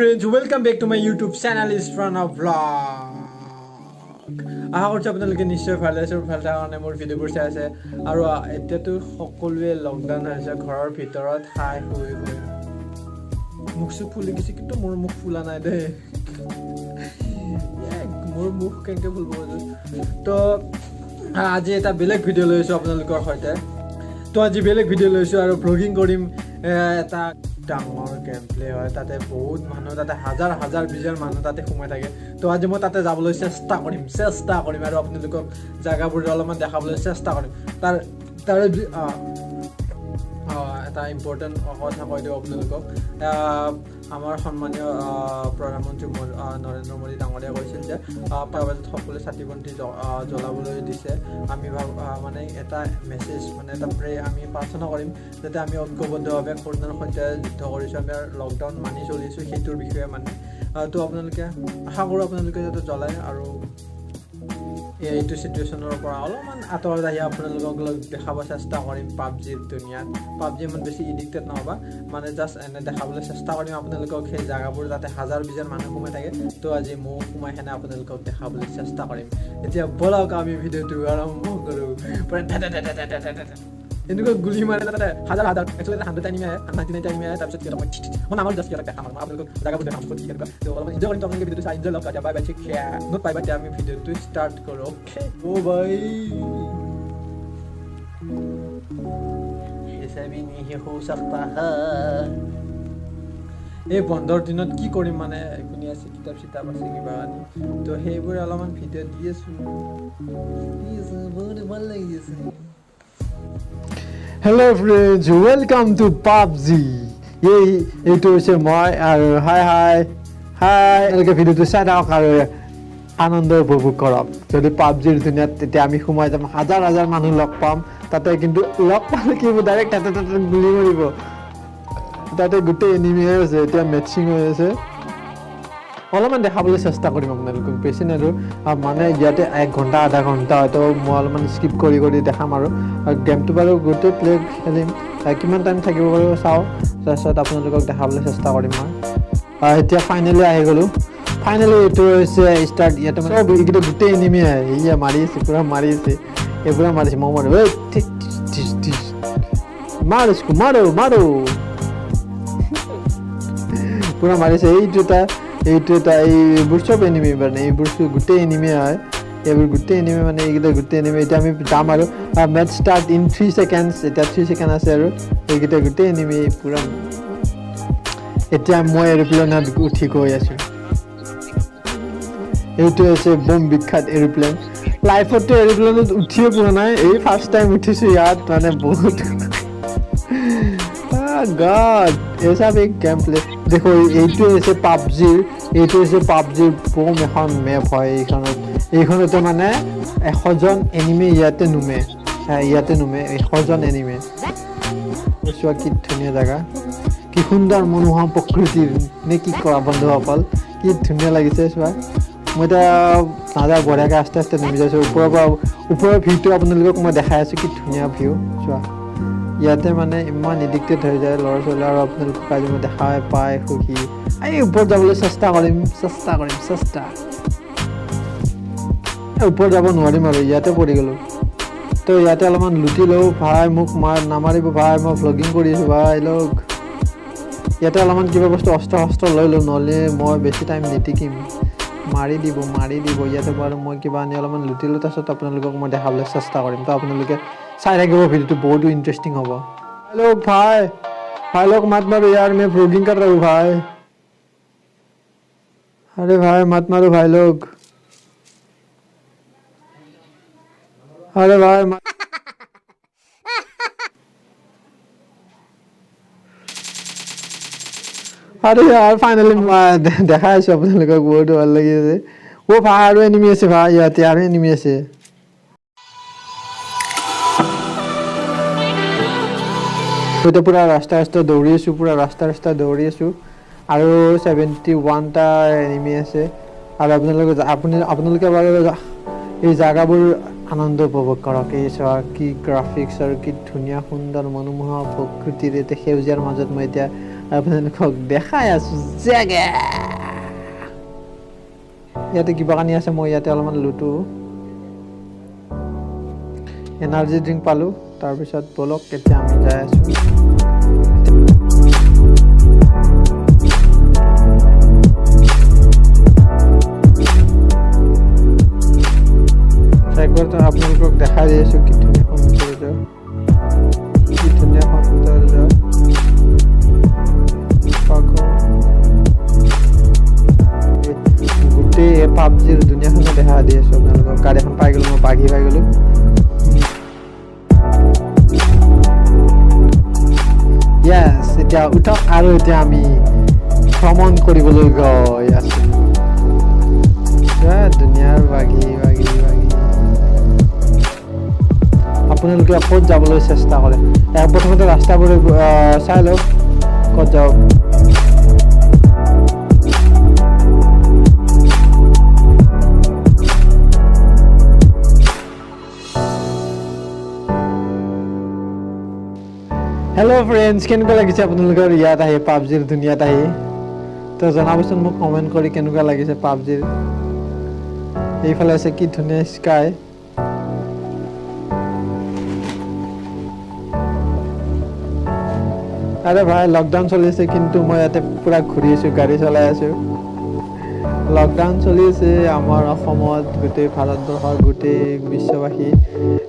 friends, welcome back to my YouTube channel Isprana Vlog. আশা কৰিছোঁ আপোনালোকে নিশ্চয় ভালে আছে ভাল থকাৰ কাৰণে মোৰ ভিডিঅ'বোৰ চাই আছে আৰু এতিয়াতো সকলোৱে লকডাউন হৈছে ঘৰৰ ভিতৰত খাই শুই মুখ চুখ ফুলি গৈছে কিন্তু মোৰ মুখ ফুলা নাই দেই মোৰ মুখ কেনেকৈ ফুলব তো আজি এটা বেলেগ ভিডিঅ' লৈছোঁ আপোনালোকৰ সৈতে তো আজি বেলেগ ভিডিঅ' লৈছোঁ আৰু ব্লগিং কৰিম এটা ডাঙৰ গেম প্লে হয় তাতে বহুত মানুহ তাতে হাজাৰ হাজাৰ বিজাৰ মানুহ তাতে সোমাই থাকে তো আজি মই তাতে যাবলৈ চেষ্টা কৰিম আৰু আপোনালোকক জাগাবোৰ অলপমান দেখাবলৈ চেষ্টা কৰিম তাৰ এটা ইম্পৰ্টেণ্ট কথা কৈ দিওঁ আপোনালোকক আমাৰ সন্মানীয় প্ৰধানমন্ত্ৰী নৰেন্দ্ৰ মোদী ডাঙৰীয়া কৈছিল যে 5 বজাত সকলোৱে চাকি বন্তি জ্বলাবলৈ দিছে আমি মানে এটা মেছেজ মানে এটা প্ৰে আমি প্ৰাৰ্থনা কৰিম যাতে আমি ঐক্যবদ্ধভাৱে কৰোণাৰ সৈতে যুদ্ধ কৰিছোঁ আমি লকডাউন মানি চলিছোঁ সেইটোৰ বিষয়ে মানে তো আপোনালোকে আশা কৰোঁ আপোনালোকে যাতে জ্বলায় আৰু এইটো চিটুৱেশ্যনৰ পৰা অলপমান আঁতৰত আহি আপোনালোকক দেখাব চেষ্টা কৰিম পাবজিৰ দুনিয়াত পাবজি ইমান বেছি এডিক্টেড নহ'বা মানে জাষ্ট এনে দেখাবলৈ চেষ্টা কৰিম আপোনালোকক সেই জেগাবোৰ যাতে হাজাৰ বিজাৰ মানুহ সোমাই থাকে তো আজি মই সোমাই সেনে আপোনালোকক দেখাবলৈ চেষ্টা কৰিম এতিয়া ব'লক আমি ভিডিঅ'টো আৰম্ভ কৰোঁ এনেকুৱা গুলি মাৰে তাতে হাজাৰ একচুৱেলি 100 টাইম আহে 99 টাইম আহে তাৰপিছত কি মই নামৰ জাষ্ট কিয় দেখাম আপোনালোকক জেগাবোৰ দেখাম ক'ত কি কেনেকুৱা তো অলপমান এনজয় কৰিম আপোনালোকে ভিডিঅ'টো চাই এনজয় লওক বাই বাই ঠিক নোট পাই বাই আমি ভিডিঅ'টো ষ্টাৰ্ট কৰোঁ অ'কে ও ভাই ऐसा भी नहीं हो सकता है এই বন্ধৰ দিনত কি কৰিম মানে কোনে আছে কিতাপ চিতাপ আছে কিবা আনি তো সেইবোৰ অলপমান ভিডিঅ' দি আছোঁ বহুত ভাল লাগি আছে Hello friends, welcome to PUBG. এইটো হৈছে মই আৰু হাই এনেকৈ ভিডিঅ'টো চাই থাকক আৰু আনন্দ উপভোগ কৰক যদি পাবজিৰ দুনিয়াত তেতিয়া আমি সোমাই যাম হাজাৰ হাজাৰ মানুহ লগ পাম তাতে কিন্তু লগ পালে কি হ'ব ডাইৰেক্ট তাতে গুলি মাৰিব তাতে গোটেই এনিমি আছে এতিয়া মেটচিং হৈ আছে অলপমান দেখাবলৈ চেষ্টা কৰিম আপোনালোকক বেছি আৰু মানে ইয়াতে 1 ঘণ্টা আধা ঘণ্টা হয়তো মই অলপমান স্কিপ কৰি দেখাম আৰু গেমটো বাৰু গোটেই প্লে খেলিম কিমান টাইম থাকিব বাৰু চাওঁ তাৰপিছত আপোনালোকক দেখাবলৈ চেষ্টা কৰিম মই এতিয়া ফাইনেলি আহি গ'লোঁ ফাইনেলি এইটো হৈছে ষ্টাৰ্ট ইয়াতে মানে এইকেইটা গোটেই এনিমি আহে ইয়া মাৰি আছে পূৰা মাৰি আছে এইবোৰে মাৰিছে মই মাৰো মাৰো পূৰা মাৰিছে এইটো এটা এইবোৰ চব এনিমি মানে এইবোৰ গোটেই এনিমি হয় এইবোৰ গোটেই এনিমি মানে এইকেইটা গোটেই এনিমি এতিয়া আমি যাম আৰু মেটচ ষ্টাৰ্ট ইন 3 ছেকেণ্ডছ এতিয়া 3 ছেকেণ্ড আছে আৰু এইকেইটা গোটেই এনিমি পূৰা এতিয়া মই এৰোপ্লেনত উঠি গৈ আছোঁ এইটো হৈছে বম বিখ্যাত এৰোপ্লেন লাইফতো এৰোপ্লেনত উঠিয়ে পোৱা নাই এই ফাৰ্ষ্ট টাইম উঠিছোঁ ইয়াত মানে বহুত God, ऐसा भी गेम प्ले देखो এইটো হৈছে পাবজিৰ বম এখন মেপ হয় এইখনতে মানে 100 জন এনিমি ইয়াতে নুমে 100 জন এনিমি চোৱা কি ধুনীয়া জাগা কি সুন্দৰ মনোহা প্ৰকৃতিৰ নে কি কৰা বন্ধুসকল কি ধুনীয়া লাগিছে চোৱা মই এতিয়া নাজা বঢ়িয়াকৈ আস্তে নামি যাইছোঁ ওপৰৰ ভিউটো আপোনালোকক মই দেখাই আছোঁ কি ধুনীয়া ভিউ চোৱা ইয়াতে মানে ইমান এডিক্টেড হৈ যায় ল'ৰা ছোৱালী আৰু আপোনালোকক আজি মই দেখাই পাই সুখী এই ওপৰত যাবলৈ চেষ্টা কৰিম ওপৰত যাব নোৱাৰিম আৰু ইয়াতে পৰি গ'লোঁ তো ইয়াতে অলপমান লুটি লওঁ ভাই মোক নামাৰিব ভাই মই ভ্লগিং কৰি আছোঁ ভাই লগ ইয়াতে অলপমান কিবা বস্তু অস্ত্ৰ লৈ লওঁ নহ'লে মই বেছি টাইম নিটিকিম মাৰি দিব ইয়াতে বাৰু মই কিবা আনি অলপমান লুটি লওঁ তাৰপিছত আপোনালোকক মই দেখাবলৈ চেষ্টা কৰিম তো আপোনালোকে চাই থাকিব ভিডিঅ'টো বহুত ইণ্টাৰেষ্টিং হ'ব ভাই लोग मत मारो यार मैं व्लॉगिंग कर रहा हूँ भाई अरे भाई मत मारो भाई लोग अरे भाई अरे यार फाइनली দেখা আছে আপোনালোকক বহুত ভাল লাগি আছে ও ভাই আৰু এনিমি আছে ভাই ইয়াতে আৰু এনিমি আছে তো পুৰা ৰাস্তা দৌৰি আছোঁ আৰু 71টা এনিমি আছে আৰু আপোনালোকে বাৰু এই জাগাবোৰ আনন্দ উপভোগ কৰক এই চোৱা কি গ্ৰাফিক্স আৰু কি ধুনীয়া সুন্দৰ মনোমোহা প্ৰকৃতিৰ এতিয়া সেউজীয়াৰ মাজত মই এতিয়া আপোনালোকক দেখাই আছো জেগা ইয়াতে কিবা কানি আছে মই ইয়াতে অলপমান লুটো এনাৰ্জি ড্ৰিংক পালো তাৰপিছত বলক এতিয়া আমি যাই আছো একবাৰ তো আপোনালোকক দেখাই দিছো কি ধুনীয়া সৌন্দৰ্য গোটেই পাবজিৰ দুনিয়াখনে দেখা দি আছো আপোনালোকক গাড়ী এখন পাই গলো মই বাগি পাই গলো Yes, এতিয়া উঠক আৰু এতিয়া আমি ভ্ৰমণ কৰিবলৈ গৈ আছো দুনিয়াৰ বাগি আপোনালোকে ক'ত যাবলৈ চেষ্টা কৰে প্ৰথমতে ৰাস্তাবোৰ চাই লওক ক'ত যাওক Hello friends, কেনেকুৱা লাগিছে আপোনালোকৰ ইয়াত আহি পাবজিৰ দুনিয়াত আহি তো জনাবচোন মোক কমেন্ট কৰি কেনেকুৱা লাগিছে পাবজিৰ এইফালে আছে কি ধুনীয়া স্কাই আৰে ভাই লকডাউন চলি আছে কিন্তু মই ইয়াতে পুৰা ঘূৰি আছো গাড়ী চলাই আছো লকডাউন চলি আছে আমাৰ অসমত গোটেই ভাৰতবৰ্ষৰ গোটেই বিশ্ববাসী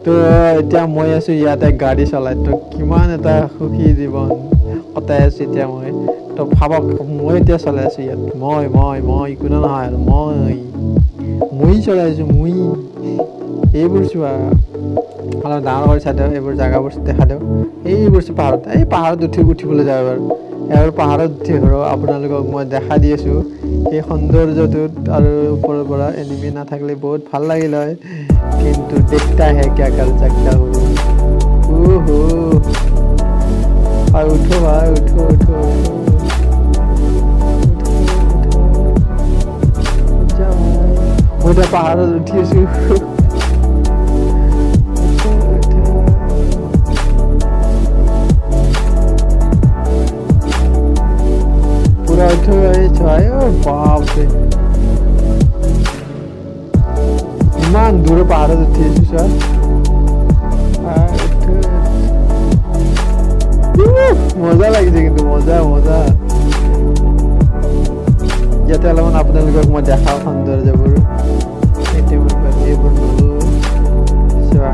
তো এতিয়া মই আছো ইয়াতে গাড়ী চলাই তো কিমান এটা সুখী জীৱন কটাই আছো এতিয়া মই তো ভাবক মই এতিয়া চলাই আছো ইয়াত মই কোনো নহয় আৰু মই চলাই আছো এইবোৰ চোৱা অলপ ডাঙৰ কৰি চাই দিওঁ এইবোৰ জাগাবোৰ দেখা দিওঁ এইবোৰ পাহাৰত উঠিবলৈ যায় বাৰু এবাৰ পাহাৰত উঠি আপোনালোকক মই দেখা দি আছো এই সৌন্দৰ্যটোত আৰু ওপৰৰ পৰা এনিমি নাথাকিলে বহুত ভাল লাগিল হয় কিন্তু দেখতা হে क्या कर सकता हूँ ओहो और उठो भाई उठो मैं पाहाड़त उठी आছো पूरा उठो बाप रे ইমান দূৰ পাহাৰত উঠি আছো স্যাৰ মজা লাগিছে কিন্তু মজা ইয়াতে অলপমান আপোনালোকক মই দেখাওঁ সৌন্দৰ্যবোৰ এইবোৰ চোৱা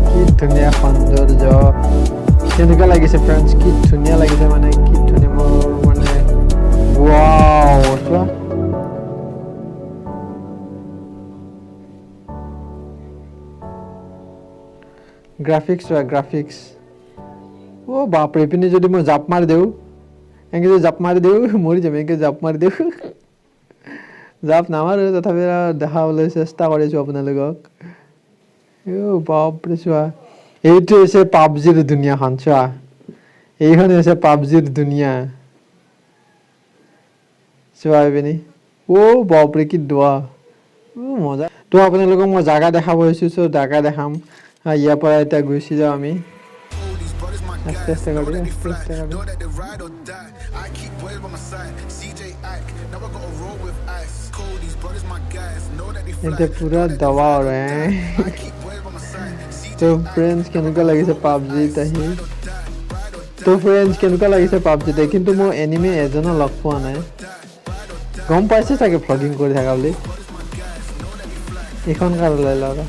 কি ধুনীয়া সৌন্দৰ্য কেনেকুৱা লাগিছে ফ্ৰেণ্ডছ কি ধুনীয়া লাগিছে মানে কি ধুনীয়া মোৰ মানে ৱাও চোৱা গ্ৰাফিক্স ও বাপ ৰে পিনে যদি মই জাপ মাৰি দিওঁ মৰি যাম এনেকৈ জাপ মাৰি দিওঁ জাপ নামাৰো তথাপি দেখাবলৈ চেষ্টা কৰিছো আপোনালোকক বাপ ৰে চোৱা এইটো হৈছে পাবজিৰ দুনিয়াখন চোৱা এইখন হৈছে পাবজিৰ দুনিয়া চোৱা পিনে বাপ ৰে কি দোৱা মজা তো আপোনালোকক মই জাগা দেখাব আহিছো জাগা দেখাম ইয়াৰ পৰা এতিয়া গুচি যাওঁ আমি আস্তে কৰি এতিয়া পুৰা দবা আৰু তো ফ্ৰেণ্ডছ কেনেকুৱা লাগিছে পাবজিত আহি কিন্তু মই এনিমে এজনো লগ পোৱা নাই গম পাইছে চাগে ভ্লগিং কৰি থকা বুলি এইখন কাৰ লৈ লওঁ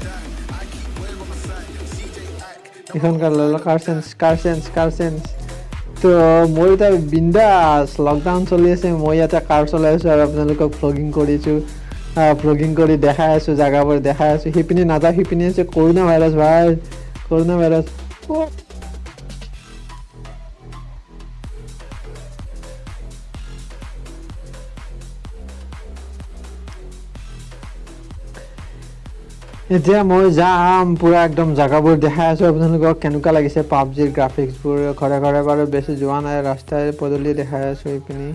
কাৰচেন্স তো মই এতিয়া বিন্দাছ লকডাউন চলি আছে মই ইয়াতে কাৰ চলাই আছো আৰু আপোনালোকক ভ্লগিং কৰি দেখাই আছো জাগাবোৰ দেখাই আছো সিপিনে নাযাওঁ সিপিনে আছে কৰোণা ভাইৰাছ এতিয়া মই যাম পুৰা একদম জাগাবোৰ দেখাই আছো আপোনালোকক কেনেকুৱা লাগিছে পাবজিৰ গ্ৰাফিক্সবোৰ ঘৰে বাৰু বেছি যোৱা নাই ৰাস্তাই পদূলি দেখাই আছো ইপিনে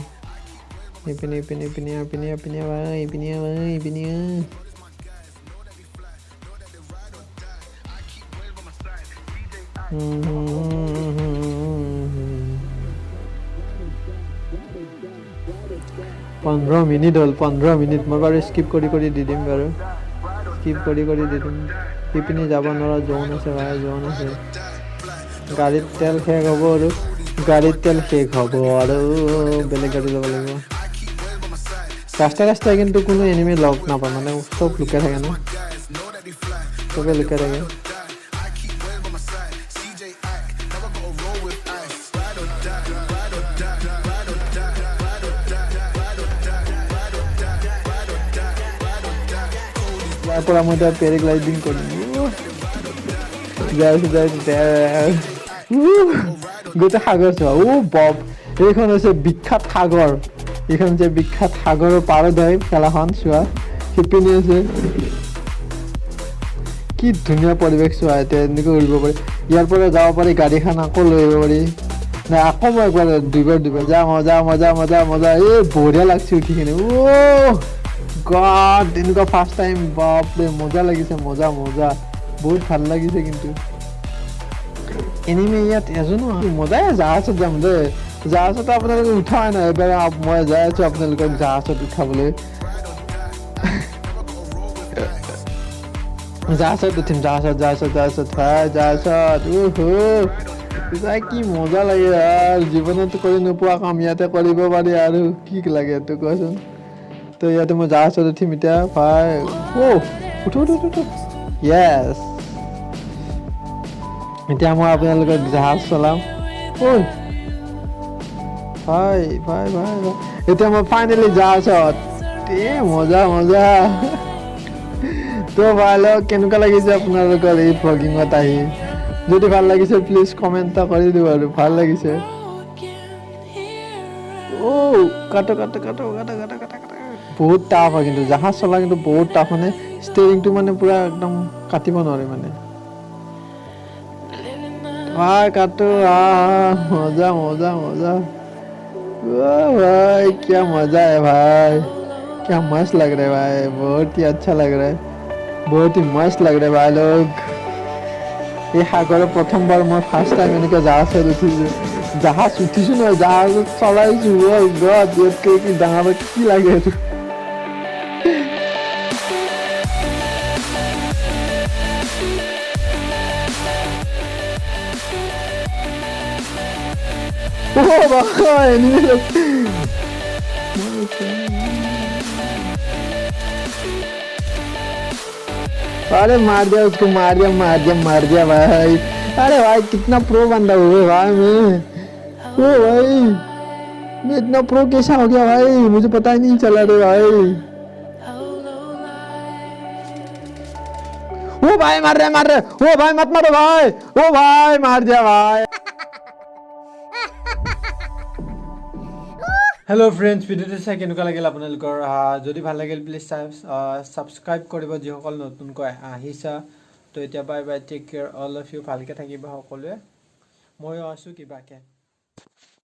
15 মিনিট হ'ল 15 মিনিট মই বাৰু স্কিপ কৰি দি দিম বাৰু স্কিপ কৰি দি দিম ইপিনে যাব নোৱাৰা জোন আছে ভাই জোন আছে গাড়ীত তেল শেষ হ'ব আৰু গাড়ীত তেল শেষ হ'ব আৰু বেলেগ গাড়ী ল'ব লাগিব ৰাস্তাই কিন্তু কোনো এনিমি লগ নাপায় মানে চব লুকাই থাকে ন চবে লুকাই থাকে ইয়াৰ পৰা মই এতিয়া পেৰাগ্লাইডিং কৰিম গোটেই সাগৰ চোৱা বব এইখন হৈছে বিখ্যাত সাগৰ এইখন হৈছে বিখ্যাত সাগৰৰ পাৰত হয় খেলাখন চোৱা সিপিনে আছে কি ধুনীয়া পৰিৱেশ চোৱা এতিয়া এনেকৈ উৰিব পাৰি ইয়াৰ পৰা যাব পাৰি গাড়ীখন আকৌ লৈ আহিব পাৰি নাই আকৌ মই একবাৰ দুইবাৰ যা মজা এই বঢ়িয়া লাগছে উঠি কিনে গড এনেকুৱা ফাৰ্ষ্ট টাইম বাপৰে মজা লাগিছে মজা বহুত ভাল লাগিছে কিন্তু এনিমি ইয়াত এজনো মজাই জাহাজত যাম দেই জাহাজত আপোনালোকে উঠাই নাই এবাৰ মই যাই আছো আপোনালোকক জাহাজত উঠাবলৈ জাহাজত উঠিম জাহাজত কি মজা লাগে আৰু জীৱনত কৰি নোপোৱা কাম ইয়াতে কৰিব পাৰি আৰু কি লাগে এইটো কোৱাচোন তো ইয়াতে মই জাহাজত উঠিম এতিয়া ভাই উঠো য়েছ এতিয়া মই আপোনালোকক জাহাজ চলাম ভাই এতিয়া মই ফাইনেলি জাহাজত মজা তো ভাই কেনেকুৱা লাগিছে আপোনালোকৰ এই ভ্লগিঙত আহি যদি ভাল লাগিছে প্লিজ কমেণ্ট এটা কৰি দিব আৰু ভাল লাগিছে কাটো বহুত টাফ হয় কিন্তু জাহাজ চলা কিন্তু বহুত টাফ মানে ষ্টেৰিংটো মানে পুৰা একদম কাটিব নোৱাৰে মানে ভাই काटो मजा भाई क्या मजा है भाई क्या मस्त लग रहा है भाई बहुत ही अच्छा लग रहा है बहुत ही मस्त लग रहा है भाई लोग ये सागर प्रथमबार मैं फार्स्ट टाइम এনেকৈ জাহাজ উঠিছো ন জাহাজ চলাইছো গড কি ডাঙৰ কি লাগে এইটো अरे मार दिया उसको मार दिया भाई अरे भाई कितना प्रो बंदा हुए भाई मैं इतना प्रो कैसा हो गया भाई मुझे पता ही नहीं चला रे भाई भाई मार रहे भाई मत मारो भाई भाई मार दिया भाई हेलो फ्रेंड्स ভিডিওটো চাই কেনেকুৱা লাগিল আপোনালোকৰ যদি ভাল লাগিল প্লিজ সাবস্ক্ৰাইব কৰিব যিসকল নতুনকৈ আহিছা তো এতিয়া bye take care all of you ভালকে থাকিবা সকলোৱে মই আছো কিবাকে